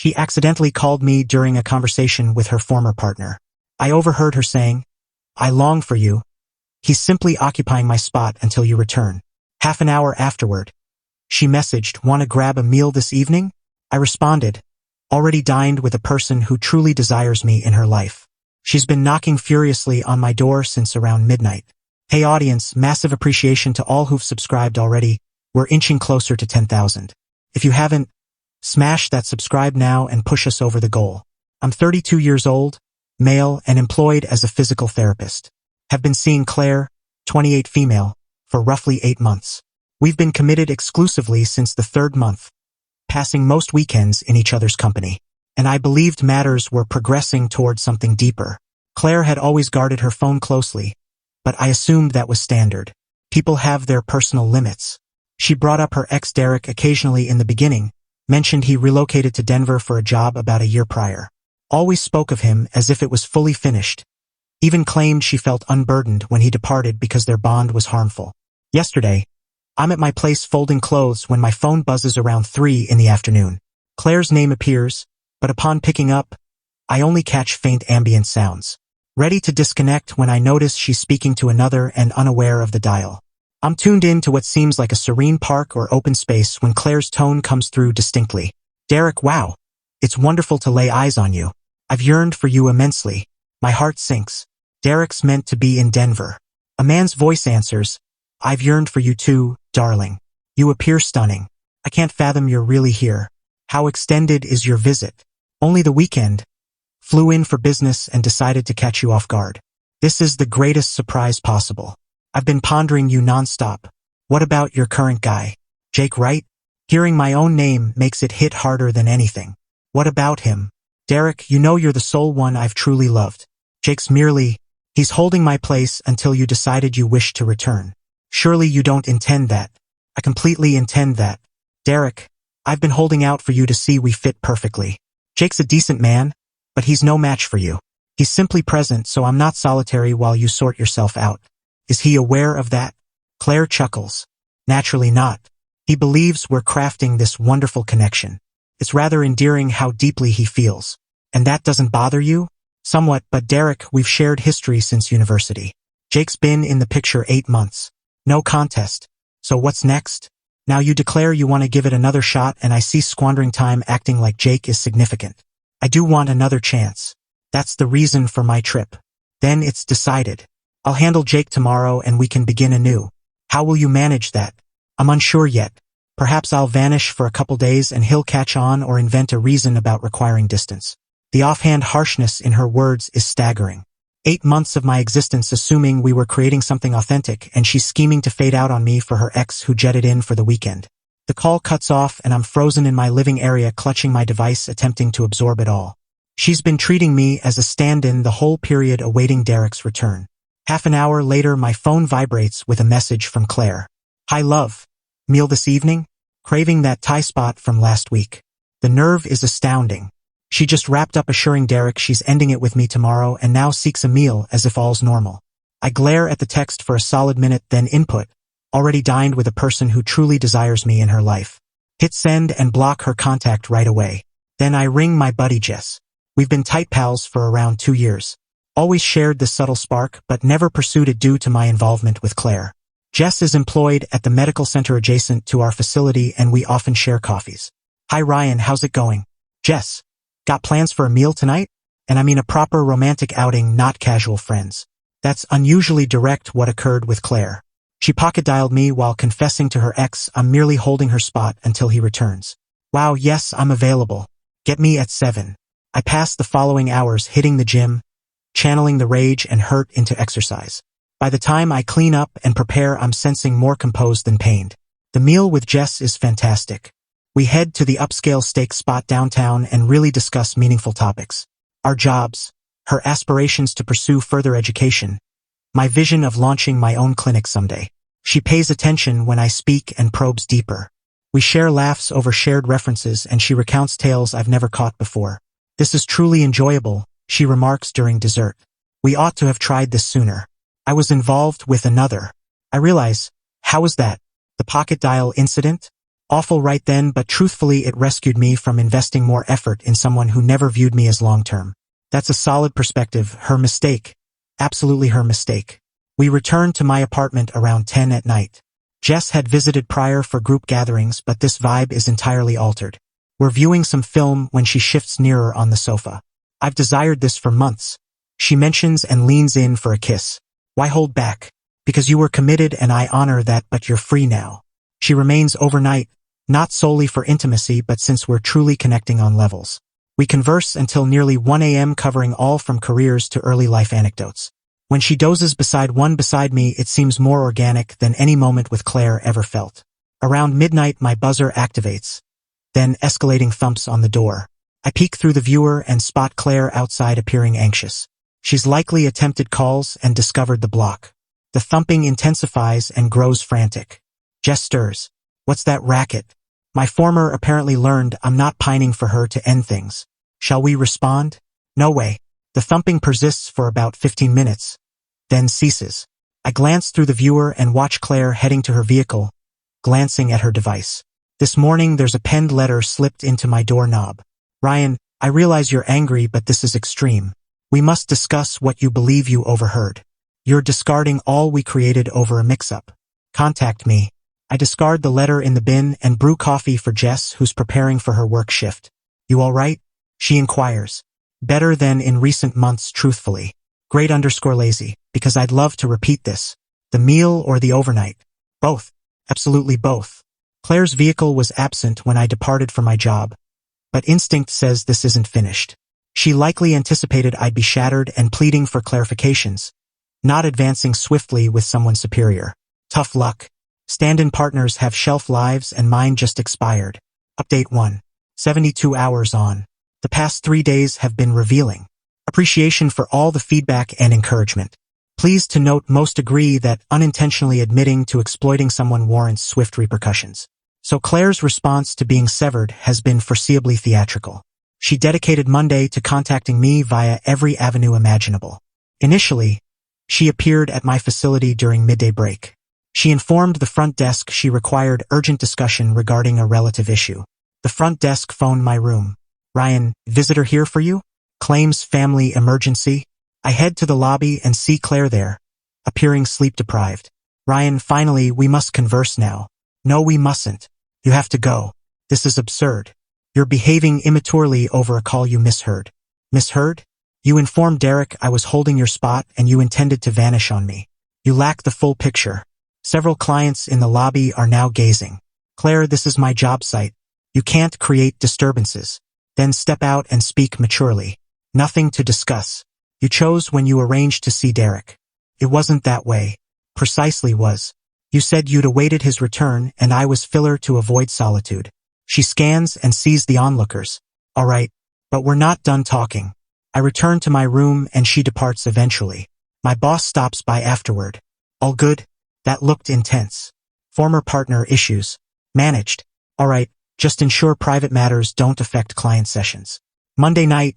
She accidentally called me during a conversation with her former partner. I overheard her saying, "I long for you. He's simply occupying my spot until you return." Half an hour afterward, she messaged, "Want to grab a meal this evening?" I responded, "Already dined with a person who truly desires me in her life. She's been knocking furiously on my door since around midnight." Hey audience, massive appreciation to all who've subscribed already. We're inching closer to 10,000. If you haven't, smash that subscribe now and push us over the goal. I'm 32 years old, male, and employed as a physical therapist. Have been seeing Claire, 28 female, for roughly 8 months. We've been committed exclusively since the 3rd month, passing most weekends in each other's company. And I believed matters were progressing toward something deeper. Claire had always guarded her phone closely, but I assumed that was standard. People have their personal limits. She brought up her ex Derek occasionally in the beginning, mentioned he relocated to Denver for a job about a year prior. Always spoke of him as if it was fully finished. Even claimed she felt unburdened when he departed because their bond was harmful. Yesterday, I'm at my place folding clothes when my phone buzzes around 3 in the afternoon. Claire's name appears, but upon picking up, I only catch faint ambient sounds. Ready to disconnect when I notice she's speaking to another and unaware of the dial. I'm tuned in to what seems like a serene park or open space when Claire's tone comes through distinctly. "Derek, wow. It's wonderful to lay eyes on you. I've yearned for you immensely." My heart sinks. Derek's meant to be in Denver. A man's voice answers, "I've yearned for you too, darling. You appear stunning. I can't fathom you're really here. How extended is your visit?" "Only the weekend. Flew in for business and decided to catch you off guard. This is the greatest surprise possible. I've been pondering you nonstop. What about your current guy? Jake, right?" Hearing my own name makes it hit harder than anything. "What about him?" "Derek, you know you're the sole one I've truly loved. Jake's merely, he's holding my place until you decided you wished to return. Surely you don't intend that." "I completely intend that. Derek, I've been holding out for you to see we fit perfectly. Jake's a decent man, but he's no match for you. He's simply present so I'm not solitary while you sort yourself out. Is he aware of that?" Claire chuckles. "Naturally not. He believes we're crafting this wonderful connection. It's rather endearing how deeply he feels. And that doesn't bother you?" "Somewhat, but Derek, we've shared history since university. Jake's been in the picture 8 months. No contest. So what's next? Now you declare you want to give it another shot and I see squandering time acting like Jake is significant. I do want another chance. That's the reason for my trip." "Then it's decided. I'll handle Jake tomorrow and we can begin anew." "How will you manage that?" "I'm unsure yet. Perhaps I'll vanish for a couple days and he'll catch on or invent a reason about requiring distance." The offhand harshness in her words is staggering. 8 months of my existence assuming we were creating something authentic and she's scheming to fade out on me for her ex who jetted in for the weekend. The call cuts off and I'm frozen in my living area clutching my device attempting to absorb it all. She's been treating me as a stand-in the whole period awaiting Derek's return. Half an hour later my phone vibrates with a message from Claire. "Hi love. Meal this evening? Craving that Thai spot from last week." The nerve is astounding. She just wrapped up assuring Derek she's ending it with me tomorrow and now seeks a meal as if all's normal. I glare at the text for a solid minute then input, "Already dined with a person who truly desires me in her life." Hit send and block her contact right away. Then I ring my buddy Jess. We've been tight pals for around 2 years. Always shared this subtle spark but never pursued it due to my involvement with Claire. Jess is employed at the medical center adjacent to our facility and we often share coffees. "Hi Ryan, how's it going?" "Jess, got plans for a meal tonight?" And I mean a proper romantic outing, not casual friends. That's unusually direct what occurred with Claire. She pocket-dialed me while confessing to her ex I'm merely holding her spot until he returns. "Wow, yes, I'm available. Get me at 7. I passed the following hours hitting the gym, channeling the rage and hurt into exercise. By the time I clean up and prepare, I'm sensing more composed than pained. The meal with Jess is fantastic. We head to the upscale steak spot downtown and really discuss meaningful topics. Our jobs, her aspirations to pursue further education, my vision of launching my own clinic someday. She pays attention when I speak and probes deeper. We share laughs over shared references and she recounts tales I've never caught before. "This is truly enjoyable," she remarks during dessert. "We ought to have tried this sooner. I was involved with another." I realize, how was that? The pocket dial incident? Awful right then, but truthfully it rescued me from investing more effort in someone who never viewed me as long-term. That's a solid perspective. Her mistake. Absolutely her mistake. We returned to my apartment around 10 at night. Jess had visited prior for group gatherings, but this vibe is entirely altered. We're viewing some film when she shifts nearer on the sofa. I've desired this for months. She mentions and leans in for a kiss. Why hold back? Because you were committed and I honor that, but you're free now. She remains overnight, not solely for intimacy but since we're truly connecting on levels. We converse until nearly 1 a.m. covering all from careers to early life anecdotes. When she dozes beside me, it seems more organic than any moment with Claire ever felt. Around midnight my buzzer activates. Then escalating thumps on the door. I peek through the viewer and spot Claire outside appearing anxious. She's likely attempted calls and discovered the block. The thumping intensifies and grows frantic. Jess stirs. What's that racket? My former apparently learned I'm not pining for her to end things. Shall we respond? No way. The thumping persists for about 15 minutes, then ceases. I glance through the viewer and watch Claire heading to her vehicle, glancing at her device. This morning there's a penned letter slipped into my doorknob. Ryan, I realize you're angry, but this is extreme. We must discuss what you believe you overheard. You're discarding all we created over a mix-up. Contact me. I discard the letter in the bin and brew coffee for Jess, who's preparing for her work shift. You all right? She inquires. Better than in recent months, truthfully. Great_lazy, because I'd love to repeat this. The meal or the overnight? Both. Absolutely both. Claire's vehicle was absent when I departed for my job, but instinct says this isn't finished. She likely anticipated I'd be shattered and pleading for clarifications, not advancing swiftly with someone superior. Tough luck. Stand-in partners have shelf lives and mine just expired. Update 1. 72 hours on. The past 3 days have been revealing. Appreciation for all the feedback and encouragement. Pleased to note most agree that unintentionally admitting to exploiting someone warrants swift repercussions. So Claire's response to being severed has been foreseeably theatrical. She dedicated Monday to contacting me via every avenue imaginable. Initially, she appeared at my facility during midday break. She informed the front desk she required urgent discussion regarding a relative issue. The front desk phoned my room. Ryan, visitor here for you? Claims family emergency. I head to the lobby and see Claire there, appearing sleep-deprived. Ryan, finally, we must converse now. No, we mustn't. You have to go. This is absurd. You're behaving immaturely over a call you misheard. Misheard? You informed Derek I was holding your spot and you intended to vanish on me. You lack the full picture. Several clients in the lobby are now gazing. Claire, this is my job site. You can't create disturbances. Then step out and speak maturely. Nothing to discuss. You chose when you arranged to see Derek. It wasn't that way. Precisely was. You said you'd awaited his return and I was filler to avoid solitude. She scans and sees the onlookers. All right, but we're not done talking. I return to my room and she departs eventually. My boss stops by afterward. All good? That looked intense. Former partner issues. Managed. All right, just ensure private matters don't affect client sessions. Monday night,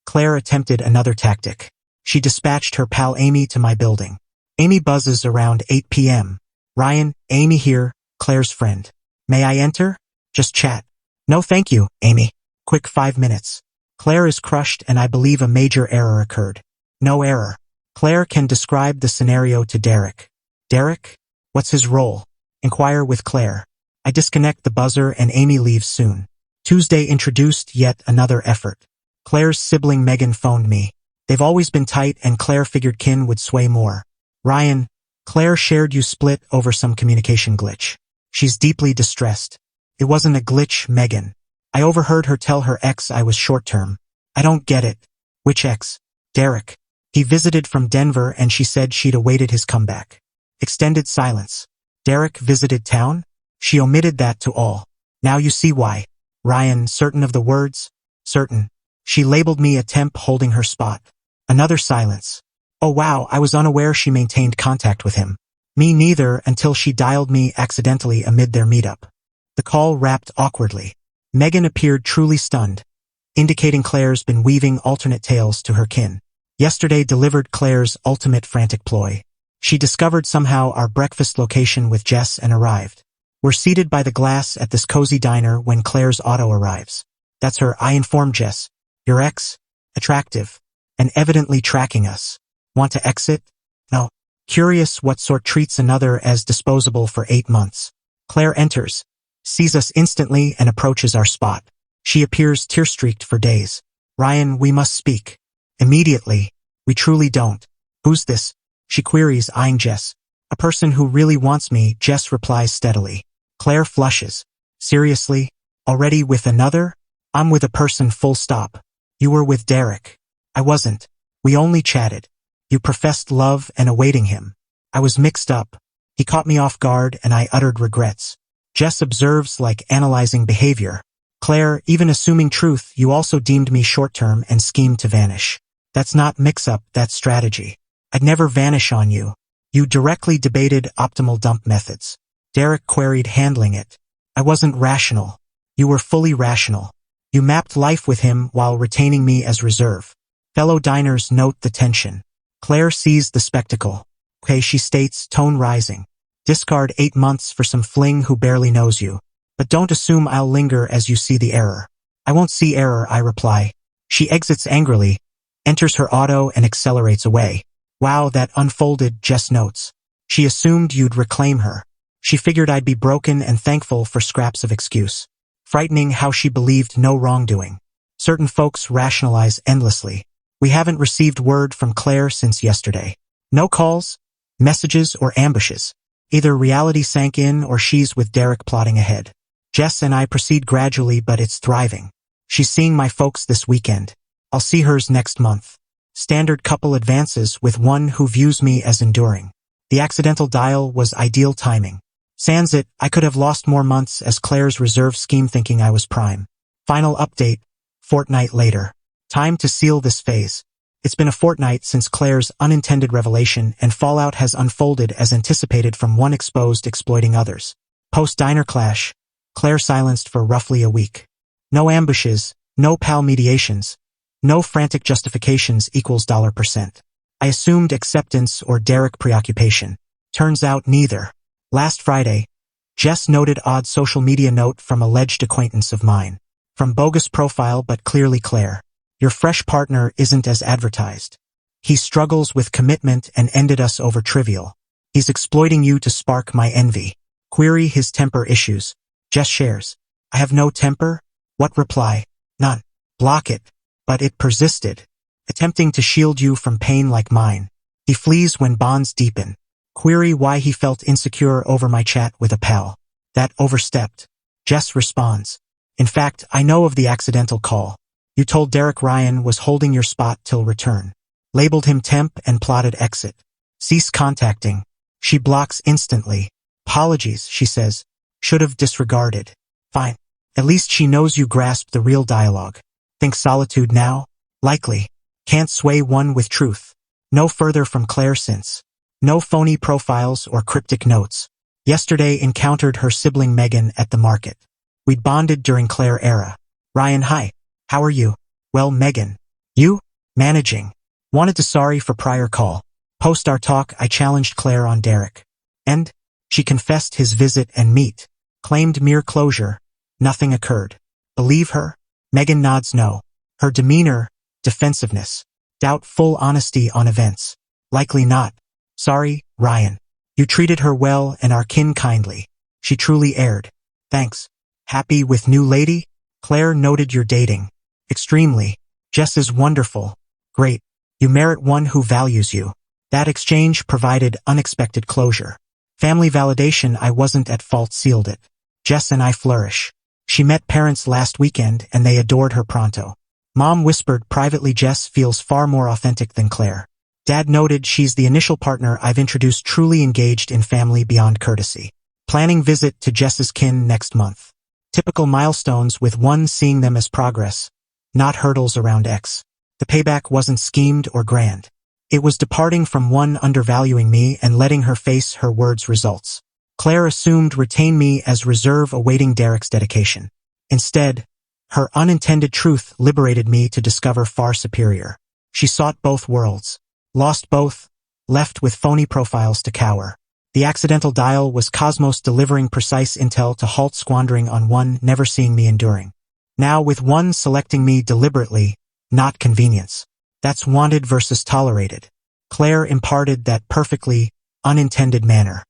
Claire attempted another tactic. She dispatched her pal Amy to my building. Amy buzzes around 8 p.m. Ryan, Amy here, Claire's friend. May I enter? Just chat. No thank you, Amy. Quick 5 minutes. Claire is crushed and I believe a major error occurred. No error. Claire can describe the scenario to Derek. Derek? What's his role? Inquire with Claire. I disconnect the buzzer and Amy leaves soon. Tuesday introduced yet another effort. Claire's sibling Megan phoned me. They've always been tight and Claire figured kin would sway more. Ryan, Claire shared you split over some communication glitch. She's deeply distressed. It wasn't a glitch, Megan. I overheard her tell her ex I was short-term. I don't get it. Which ex? Derek. He visited from Denver and she said she'd awaited his comeback. Extended silence. Derek visited town? She omitted that to all. Now you see why. Ryan, certain of the words? Certain. She labeled me a temp holding her spot. Another silence. Oh wow, I was unaware she maintained contact with him. Me neither until she dialed me accidentally amid their meetup. The call wrapped awkwardly. Megan appeared truly stunned, indicating Claire's been weaving alternate tales to her kin. Yesterday delivered Claire's ultimate frantic ploy. She discovered somehow our breakfast location with Jess and arrived. We're seated by the glass at this cozy diner when Claire's auto arrives. That's her, I inform Jess. Your ex? Attractive. And evidently tracking us. Want to exit? No. Curious what sort treats another as disposable for 8 months. Claire enters, sees us instantly and approaches our spot. She appears tear-streaked for days. Ryan, we must speak. Immediately. We truly don't. Who's this? She queries, eyeing Jess. A person who really wants me, Jess replies steadily. Claire flushes. Seriously? Already with another? I'm with a person, full stop. You were with Derek. I wasn't. We only chatted. You professed love and awaiting him. I was mixed up. He caught me off guard and I uttered regrets. Jess observes like analyzing behavior. Claire, even assuming truth, you also deemed me short-term and schemed to vanish. That's not mix-up, that's strategy. I'd never vanish on you. You directly debated optimal dump methods. Derek queried, handling it. I wasn't rational. You were fully rational. You mapped life with him while retaining me as reserve. Fellow diners note the tension. Claire sees the spectacle. Okay, she states, tone rising. Discard 8 months for some fling who barely knows you. But don't assume I'll linger as you see the error. I won't see error, I reply. She exits angrily, enters her auto and accelerates away. Wow, that unfolded, Jess notes. She assumed you'd reclaim her. She figured I'd be broken and thankful for scraps of excuse. Frightening how she believed no wrongdoing. Certain folks rationalize endlessly. We haven't received word from Claire since yesterday. No calls, messages, or ambushes. Either reality sank in or she's with Derek plotting ahead. Jess and I proceed gradually, but it's thriving. She's seeing my folks this weekend. I'll see hers next month. Standard couple advances with one who views me as enduring. The accidental dial was ideal timing. Sans it, I could have lost more months as Claire's reserve scheme thinking I was prime. Final update, fortnight later. Time to seal this phase. It's been a fortnight since Claire's unintended revelation and fallout has unfolded as anticipated from one exposed exploiting others. Post-diner clash, Claire silenced for roughly a week. No ambushes, no pal mediations, no frantic justifications equals $%. I assumed acceptance or Derek preoccupation. Turns out neither. Last Friday, Jess noted odd social media note from alleged acquaintance of mine. From bogus profile but clearly Claire. Your fresh partner isn't as advertised. He struggles with commitment and ended us over trivial. He's exploiting you to spark my envy. Query his temper issues. Jess shares. I have no temper? What reply? None. Block it. But it persisted. Attempting to shield you from pain like mine. He flees when bonds deepen. Query why he felt insecure over my chat with a pal. That overstepped. Jess responds. In fact, I know of the accidental call. You told Derek Ryan was holding your spot till return. Labeled him temp and plotted exit. Cease contacting. She blocks instantly. Apologies, she says. Should have disregarded. Fine. At least she knows you grasped the real dialogue. Think solitude now? Likely. Can't sway one with truth. No further from Claire since. No phony profiles or cryptic notes. Yesterday encountered her sibling Megan at the market. We'd bonded during Claire era. Ryan, hi. How are you? Well, Megan. You? Managing. Wanted to sorry for prior call. Post our talk, I challenged Claire on Derek. And? She confessed his visit and meet. Claimed mere closure. Nothing occurred. Believe her? Megan nods no. Her demeanor, defensiveness. Doubt full honesty on events. Likely not. Sorry, Ryan. You treated her well and our kin kindly. She truly erred. Thanks. Happy with new lady? Claire noted you're dating. Extremely. Jess is wonderful. Great. You merit one who values you. That exchange provided unexpected closure. Family validation I wasn't at fault sealed it. Jess and I flourish. She met parents last weekend and they adored her pronto. Mom whispered privately Jess feels far more authentic than Claire. Dad noted she's the initial partner I've introduced truly engaged in family beyond courtesy. Planning visit to Jess's kin next month. Typical milestones with one seeing them as progress, not hurdles around X. The payback wasn't schemed or grand. It was departing from one undervaluing me and letting her face her words' results. Claire assumed retain me as reserve awaiting Derek's dedication. Instead, her unintended truth liberated me to discover far superior. She sought both worlds. Lost both, left with phony profiles to cower. The accidental dial was Cosmos delivering precise intel to halt squandering on one, never seeing me enduring. Now with one selecting me deliberately, not convenience. That's wanted versus tolerated. Claire imparted that perfectly unintended manner.